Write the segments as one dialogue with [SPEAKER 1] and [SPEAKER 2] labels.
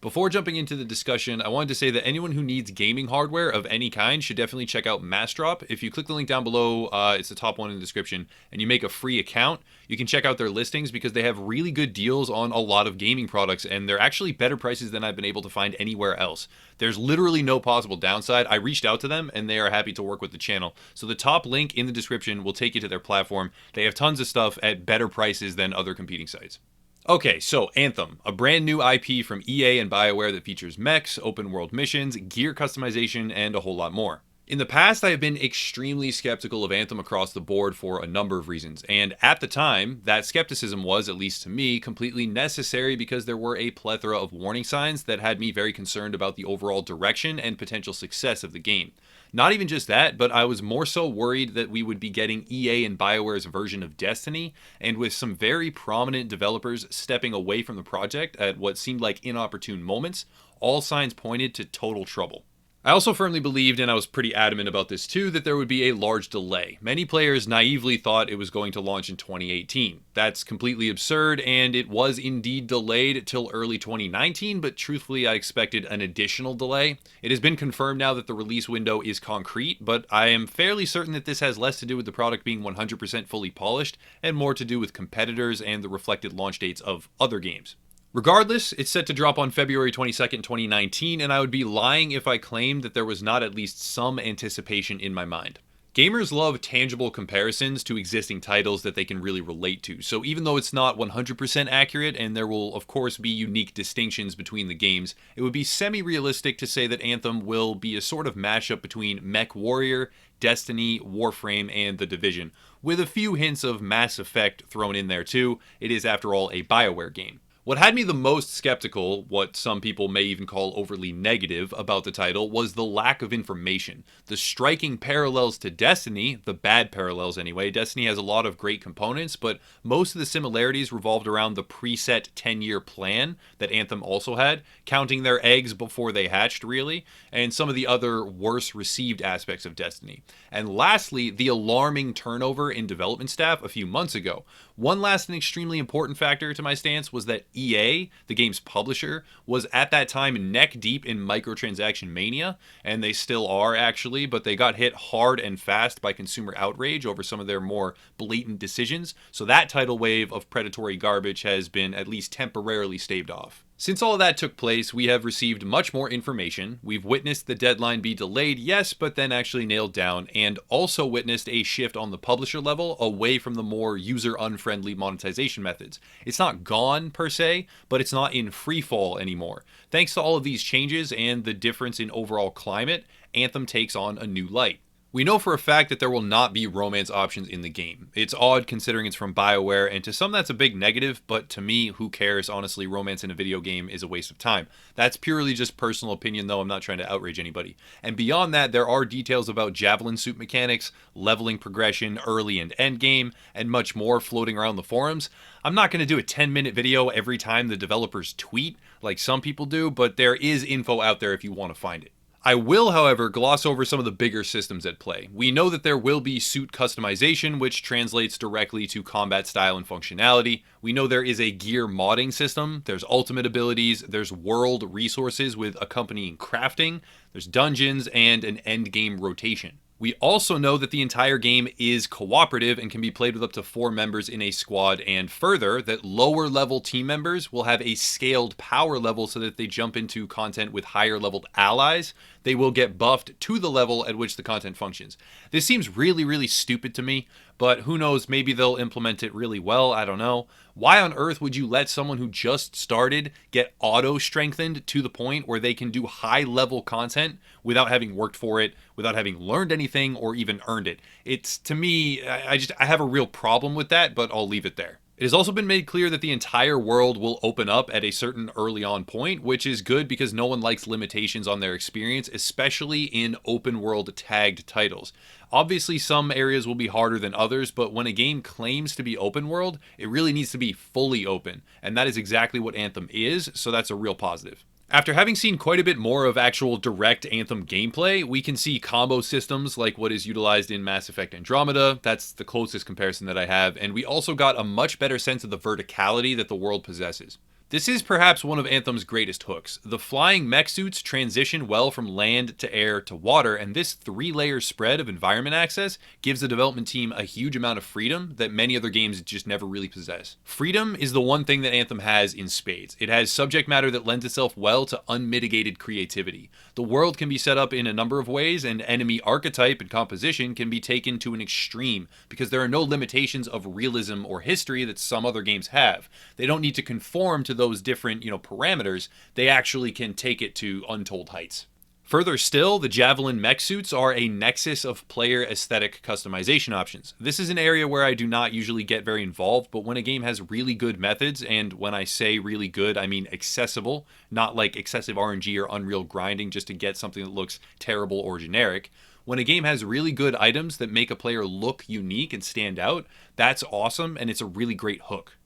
[SPEAKER 1] Before jumping into the discussion, I wanted to say that anyone who needs gaming hardware of any kind should definitely check out Massdrop. If you click the link down below, it's the top one in the description, and you make a free account, you can check out their listings because they have really good deals on a lot of gaming products, and they're actually better prices than I've been able to find anywhere else. There's literally no possible downside. I reached out to them, and they are happy to work with the channel. So the top link in the description will take you to their platform. They have tons of stuff at better prices than other competing sites. Okay, so Anthem, a brand new IP from EA and BioWare that features mechs, open world missions, gear customization, and a whole lot more. In the past, I have been extremely skeptical of Anthem across the board for a number of reasons, and at the time, that skepticism was, at least to me, completely necessary because there were a plethora of warning signs that had me very concerned about the overall direction and potential success of the game. Not even just that, but I was more so worried that we would be getting EA and BioWare's version of Destiny, and with some very prominent developers stepping away from the project at what seemed like inopportune moments, all signs pointed to total trouble. I also firmly believed, and I was pretty adamant about this too, that there would be a large delay. Many players naively thought it was going to launch in 2018. That's completely absurd, and it was indeed delayed till early 2019, but truthfully I expected an additional delay. It has been confirmed now that the release window is concrete, but I am fairly certain that this has less to do with the product being 100% fully polished, and more to do with competitors and the reflected launch dates of other games. Regardless, it's set to drop on February 22nd, 2019, and I would be lying if I claimed that there was not at least some anticipation in my mind. Gamers love tangible comparisons to existing titles that they can really relate to, so even though it's not 100% accurate and there will of course be unique distinctions between the games, it would be semi-realistic to say that Anthem will be a sort of mashup between Mech Warrior, Destiny, Warframe, and The Division, with a few hints of Mass Effect thrown in there too. It is after all a BioWare game. What had me the most skeptical, what some people may even call overly negative, about the title was the lack of information. The striking parallels to Destiny, the bad parallels anyway. Destiny has a lot of great components, but most of the similarities revolved around the preset 10-year plan that Anthem also had, counting their eggs before they hatched, really, and some of the other worse received aspects of Destiny. And lastly, the alarming turnover in development staff a few months ago. One last and extremely important factor to my stance was that EA, the game's publisher, was at that time neck deep in microtransaction mania, and they still are actually, but they got hit hard and fast by consumer outrage over some of their more blatant decisions, so that tidal wave of predatory garbage has been at least temporarily staved off. Since all of that took place, we have received much more information. We've witnessed the deadline be delayed, yes, but then actually nailed down, and also witnessed a shift on the publisher level away from the more user-unfriendly monetization methods. It's not gone per se, but it's not in free fall anymore. Thanks to all of these changes and the difference in overall climate, Anthem takes on a new light. We know for a fact that there will not be romance options in the game. It's odd considering it's from BioWare, and to some that's a big negative, but to me, who cares? Honestly, romance in a video game is a waste of time. That's purely just personal opinion though, I'm not trying to outrage anybody. And beyond that, there are details about javelin suit mechanics, leveling progression, early and end game, and much more floating around the forums. I'm not going to do a 10-minute video every time the developers tweet, like some people do, but there is info out there if you want to find it. I will, however, gloss over some of the bigger systems at play. We know that there will be suit customization, which translates directly to combat style and functionality. We know there is a gear modding system, there's ultimate abilities, there's world resources with accompanying crafting, there's dungeons, and an endgame rotation. We also know that the entire game is cooperative and can be played with up to 4 members in a squad, and further, that lower level team members will have a scaled power level so that if they jump into content with higher leveled allies, they will get buffed to the level at which the content functions. This seems really stupid to me, but who knows, maybe they'll implement it really well, I don't know. Why on earth would you let someone who just started get auto-strengthened to the point where they can do high-level content without having worked for it, without having learned anything or even earned it? It's, to me, I have a real problem with that, but I'll leave it there. It has also been made clear that the entire world will open up at a certain early on point, which is good because no one likes limitations on their experience, especially in open world tagged titles. Obviously, some areas will be harder than others, but when a game claims to be open world, it really needs to be fully open, and that is exactly what Anthem is, so that's a real positive. After having seen quite a bit more of actual direct Anthem gameplay, we can see combo systems like what is utilized in Mass Effect Andromeda. That's the closest comparison that I have, and we also got a much better sense of the verticality that the world possesses. This is perhaps one of Anthem's greatest hooks. The flying mech suits transition well from land to air to water, and this 3-layer spread of environment access gives the development team a huge amount of freedom that many other games just never really possess. Freedom is the one thing that Anthem has in spades. It has subject matter that lends itself well to unmitigated creativity. The world can be set up in a number of ways, and enemy archetype and composition can be taken to an extreme because there are no limitations of realism or history that some other games have. They don't need to conform to those different, parameters. They actually can take it to untold heights. Further still, the Javelin mech suits are a nexus of player aesthetic customization options. This is an area where I do not usually get very involved, but when a game has really good methods, and when I say really good, I mean accessible, not like excessive RNG or unreal grinding just to get something that looks terrible or generic. When a game has really good items that make a player look unique and stand out, that's awesome, and it's a really great hook.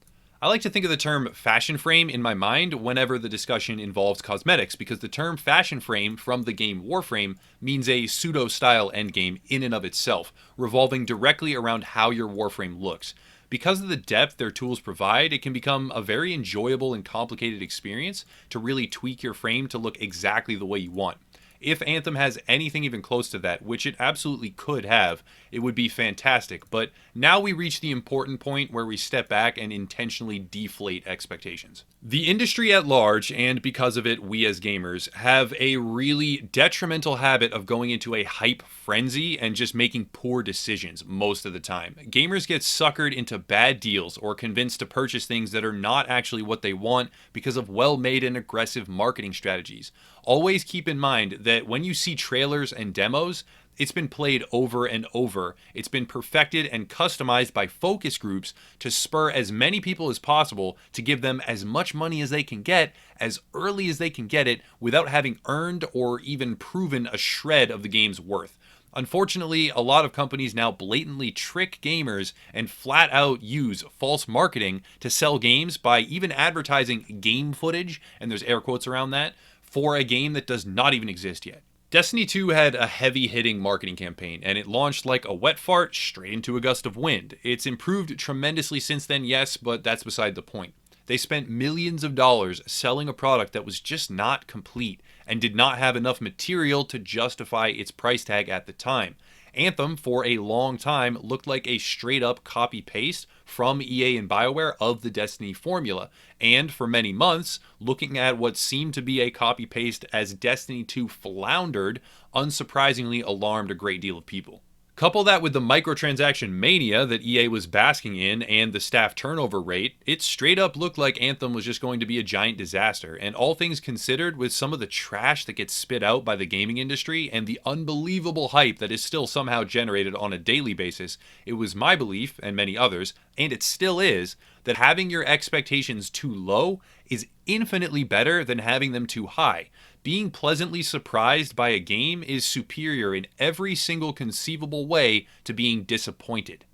[SPEAKER 1] I like to think of the term fashion frame in my mind whenever the discussion involves cosmetics, because the term fashion frame from the game Warframe means a pseudo-style endgame in and of itself, revolving directly around how your Warframe looks. Because of the depth their tools provide, it can become a very enjoyable and complicated experience to really tweak your frame to look exactly the way you want. If Anthem has anything even close to that, which it absolutely could have, it would be fantastic. But now we reach the important point where we step back and intentionally deflate expectations. The industry at large, and because of it, we as gamers, have a really detrimental habit of going into a hype frenzy and just making poor decisions most of the time. Gamers get suckered into bad deals or convinced to purchase things that are not actually what they want because of well-made and aggressive marketing strategies. Always keep in mind that when you see trailers and demos, it's been played over and over. It's been perfected and customized by focus groups to spur as many people as possible to give them as much money as they can get, as early as they can get it, without having earned or even proven a shred of the game's worth. Unfortunately, a lot of companies now blatantly trick gamers and flat out use false marketing to sell games by even advertising game footage, and there's air quotes around that, for a game that does not even exist yet. Destiny 2 had a heavy-hitting marketing campaign, and it launched like a wet fart straight into a gust of wind. It's improved tremendously since then, yes, but that's beside the point. They spent millions of dollars selling a product that was just not complete and did not have enough material to justify its price tag at the time. Anthem, for a long time, looked like a straight-up copy-paste from EA and BioWare of the Destiny formula, and for many months, looking at what seemed to be a copy-paste as Destiny 2 floundered, unsurprisingly alarmed a great deal of people. Couple that with the microtransaction mania that EA was basking in and the staff turnover rate, it straight up looked like Anthem was just going to be a giant disaster. And all things considered, with some of the trash that gets spit out by the gaming industry and the unbelievable hype that is still somehow generated on a daily basis, it was my belief, and many others, and it still is, that having your expectations too low is infinitely better than having them too high. Being pleasantly surprised by a game is superior in every single conceivable way to being disappointed.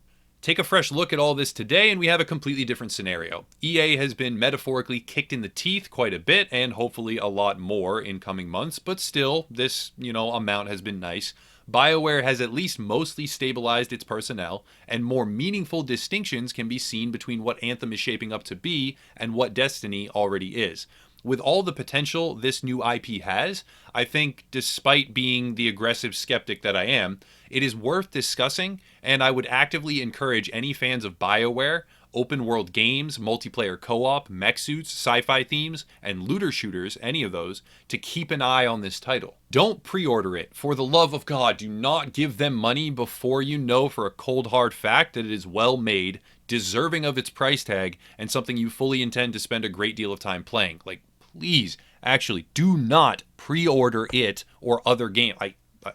[SPEAKER 1] Take a fresh look at all this today and we have a completely different scenario. EA has been metaphorically kicked in the teeth quite a bit, and hopefully a lot more in coming months, but still, this, amount has been nice. BioWare has at least mostly stabilized its personnel, and more meaningful distinctions can be seen between what Anthem is shaping up to be and what Destiny already is. With all the potential this new IP has, I think, despite being the aggressive skeptic that I am, it is worth discussing, and I would actively encourage any fans of BioWare, open world games, multiplayer co-op, mech suits, sci-fi themes, and looter shooters, any of those, to keep an eye on this title. Don't pre-order it. For the love of God, do not give them money before you know for a cold hard fact that it is well made, deserving of its price tag, and something you fully intend to spend a great deal of time playing. Please, actually, do not pre-order it or other game.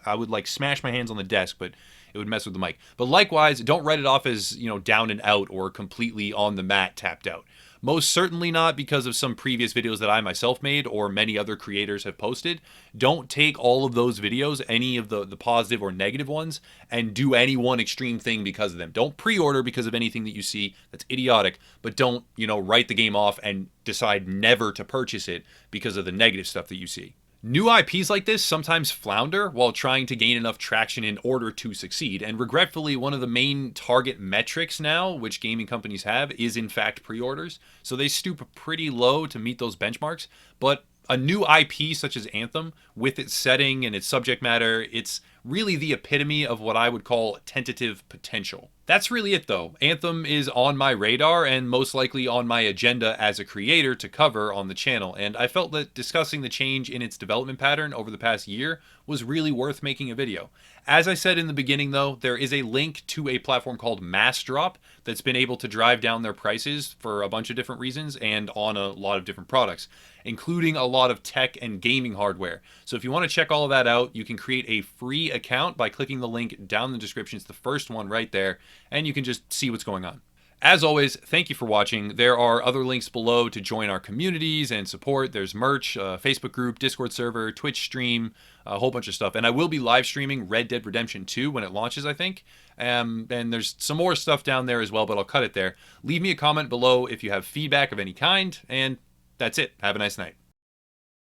[SPEAKER 1] I would smash my hands on the desk, but it would mess with the mic. But likewise, don't write it off as, down and out or completely on the mat tapped out. Most certainly not because of some previous videos that I myself made or many other creators have posted. Don't take all of those videos, any of the positive or negative ones, and do any one extreme thing because of them. Don't pre-order because of anything that you see. That's idiotic. But don't, write the game off and decide never to purchase it because of the negative stuff that you see. New IPs like this sometimes flounder while trying to gain enough traction in order to succeed, and regretfully, one of the main target metrics now, which gaming companies have, is in fact pre-orders. So they stoop pretty low to meet those benchmarks, but a new IP such as Anthem, with its setting and its subject matter, it's really the epitome of what I would call tentative potential. That's really it though. Anthem is on my radar and most likely on my agenda as a creator to cover on the channel, and I felt that discussing the change in its development pattern over the past year was really worth making a video. As I said in the beginning though, there is a link to a platform called Massdrop that's been able to drive down their prices for a bunch of different reasons and on a lot of different products, including a lot of tech and gaming hardware. So if you want to check all of that out, you can create a free account by clicking the link down in the description. It's the first one right there, and you can just see what's going on. As always, thank you for watching. There are other links below to join our communities and support. There's merch, Facebook group, Discord server, Twitch stream, a whole bunch of stuff. And I will be live streaming Red Dead Redemption 2 when it launches, I think. And there's some more stuff down there as well, but I'll cut it there. Leave me a comment below if you have feedback of any kind, and that's it. Have a nice night.